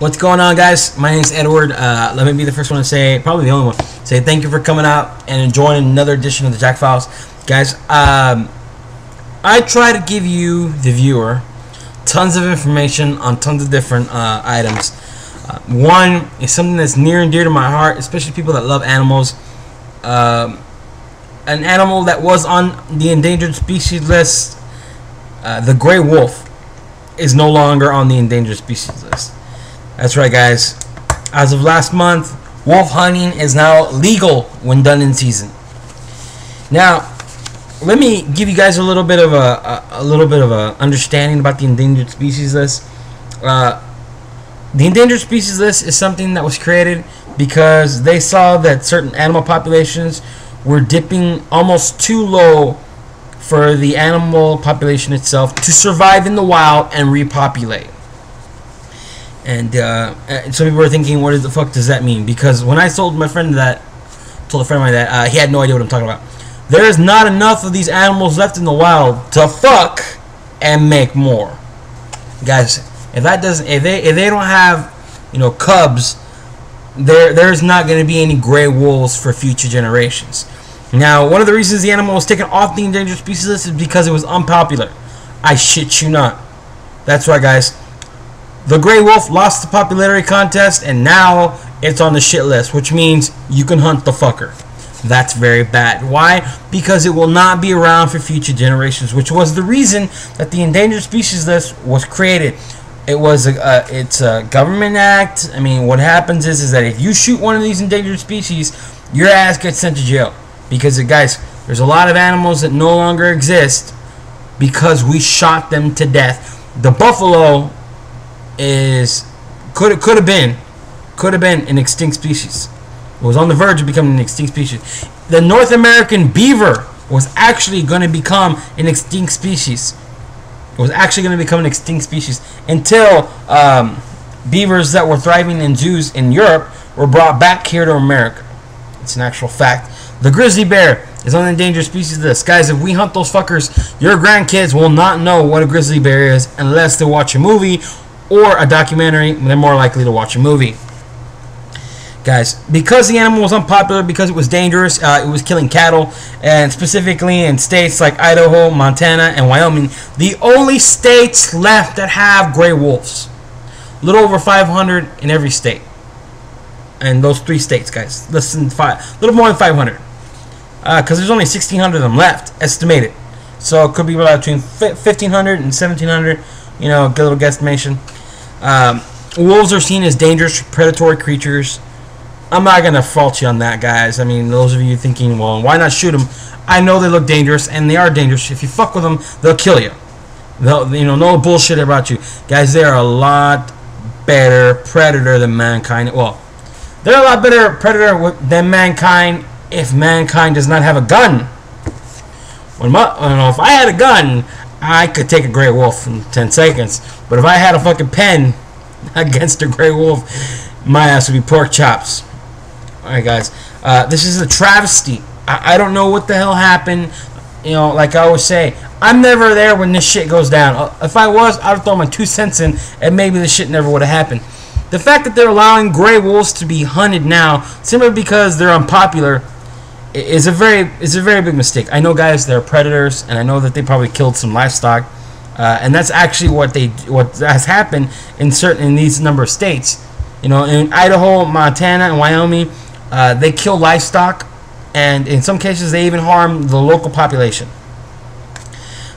What's going on, guys? My name's Edward. Let me be the first one to say, probably the only one, say thank you for coming out and enjoying another edition of the Jack Files. Guys, I try to give you, the viewer, tons of information on tons of different items. One is something that's near and dear to my heart, especially people that love animals. An animal that was on the endangered species list, the gray wolf, is no longer on the endangered species list. That's right, guys. As of last month, wolf hunting is now legal when done in season. Now, let me give you guys a little bit of a understanding about the endangered species list. The endangered species list is something that was created because they saw that certain animal populations were dipping almost too low for the animal population itself to survive in the wild and repopulate. And some people are thinking, what the fuck does that mean? Because when I told a friend of mine that, he had no idea what I'm talking about. There is not enough of these animals left in the wild to fuck and make more. Guys, if they don't have, cubs, there's not going to be any gray wolves for future generations. Now, one of the reasons the animal was taken off the endangered species list is because it was unpopular. I shit you not. That's right, guys. The gray wolf lost the popularity contest, and now it's on the shit list, which means you can hunt the fucker. That's very bad. Why? Because it will not be around for future generations, which was the reason that the endangered species list was created. It's a government act. I mean, what happens is that if you shoot one of these endangered species, your ass gets sent to jail. Because, guys, there's a lot of animals that no longer exist because we shot them to death. The buffalo could have been an extinct species. It was on the verge of becoming an extinct species. The North American beaver was actually going to become an extinct species. It was actually going to become an extinct species until beavers that were thriving in zoos in Europe were brought back here to America. It's an actual fact. The grizzly bear is on the endangered species list. Guys, if we hunt those fuckers, your grandkids will not know what a grizzly bear is unless they watch a movie or a documentary. They're more likely to watch a movie. Guys, because the animal was unpopular, because it was dangerous, it was killing cattle, and specifically in states like Idaho, Montana, and Wyoming, the only states left that have gray wolves. A little over 500 in every state. And those 3 states, guys, a little more than 500. Because there's only 1,600 of them left, estimated. So it could be between 1,500 and 1,700, get a little guesstimation. Wolves are seen as dangerous, predatory creatures. I'm not going to fault you on that, guys. I mean, those of you thinking, well, why not shoot them? I know they look dangerous, and they are dangerous. If you fuck with them, they'll kill you. No bullshit about you. Guys, they're a lot better predator than mankind. Well, they're a lot better predator than mankind if mankind does not have a gun. If I had a gun, I could take a gray wolf in 10 seconds. But if I had a fucking pen against a gray wolf, my ass would be pork chops. Alright, guys. This is a travesty. I don't know what the hell happened. Like I always say, I'm never there when this shit goes down. If I was, I would throw my 2 cents in, and maybe this shit never would have happened. The fact that they're allowing gray wolves to be hunted now, simply because they're unpopular, is a very big mistake. I know, guys, they're predators, and I know that they probably killed some livestock, and that's actually what has happened in these number of states. In Idaho, Montana, and Wyoming, they kill livestock, and in some cases they even harm the local population.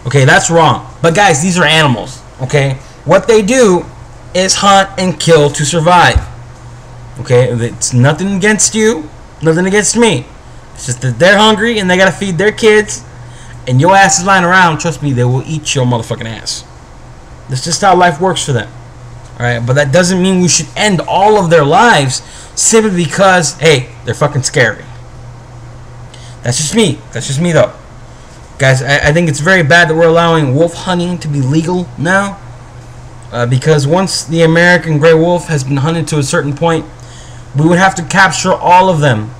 Okay, that's wrong. But guys, these are animals. Okay, what they do is hunt and kill to survive. Okay, it's nothing against you, nothing against me. It's just that they're hungry and they gotta feed their kids, and your ass is lying around. Trust me, they will eat your motherfucking ass. That's just how life works for them. Alright, but that doesn't mean we should end all of their lives simply because, hey, they're fucking scary. That's just me. That's just me, though. Guys, I think it's very bad that we're allowing wolf hunting to be legal now. Because once the American gray wolf has been hunted to a certain point, we would have to capture all of them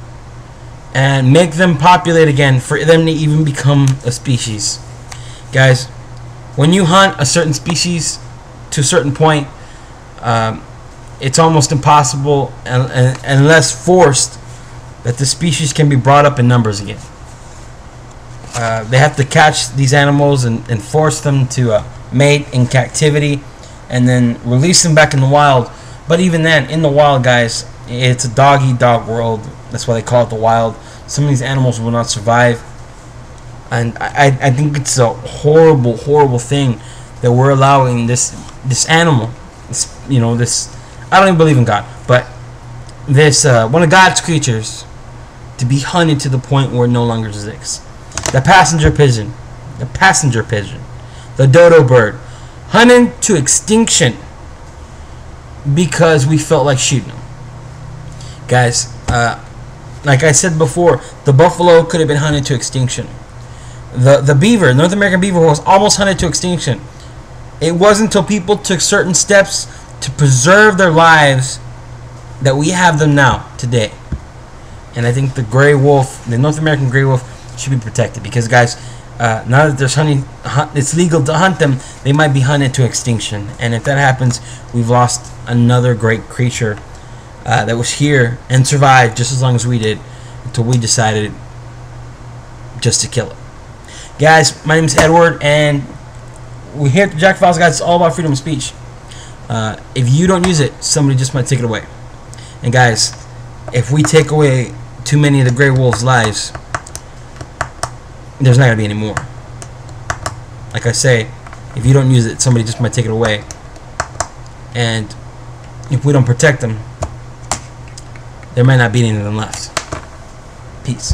and make them populate again for them to even become a species. Guys, when you hunt a certain species to a certain point, it's almost impossible, unless forced, that the species can be brought up in numbers again. They have to catch these animals and force them to mate in captivity, and then release them back in the wild. But even then, in the wild, guys, it's a dog-eat-dog world. That's why they call it the wild. Some of these animals will not survive, and I think it's a horrible, horrible thing that we're allowing this animal, this I don't even believe in God, but this one of God's creatures, to be hunted to the point where it no longer exists. The passenger pigeon, the dodo bird, hunted to extinction because we felt like shooting them. Guys, like I said before, the buffalo could have been hunted to extinction. The beaver, North American beaver, was almost hunted to extinction. It wasn't until people took certain steps to preserve their lives that we have them now, today. And I think the gray wolf, the North American gray wolf, should be protected, because, guys, now that there's it's legal to hunt them, they might be hunted to extinction. And if that happens, we've lost another great creature that was here and survived just as long as we did, until we decided just to kill it. Guys, my name is Edward, and we're here at the Jack Files, guys. It's all about freedom of speech. If you don't use it, somebody just might take it away. And, guys, if we take away too many of the gray wolves' lives, there's not going to be any more. Like I say, if you don't use it, somebody just might take it away. And if we don't protect them, there might not be any of them left. Peace.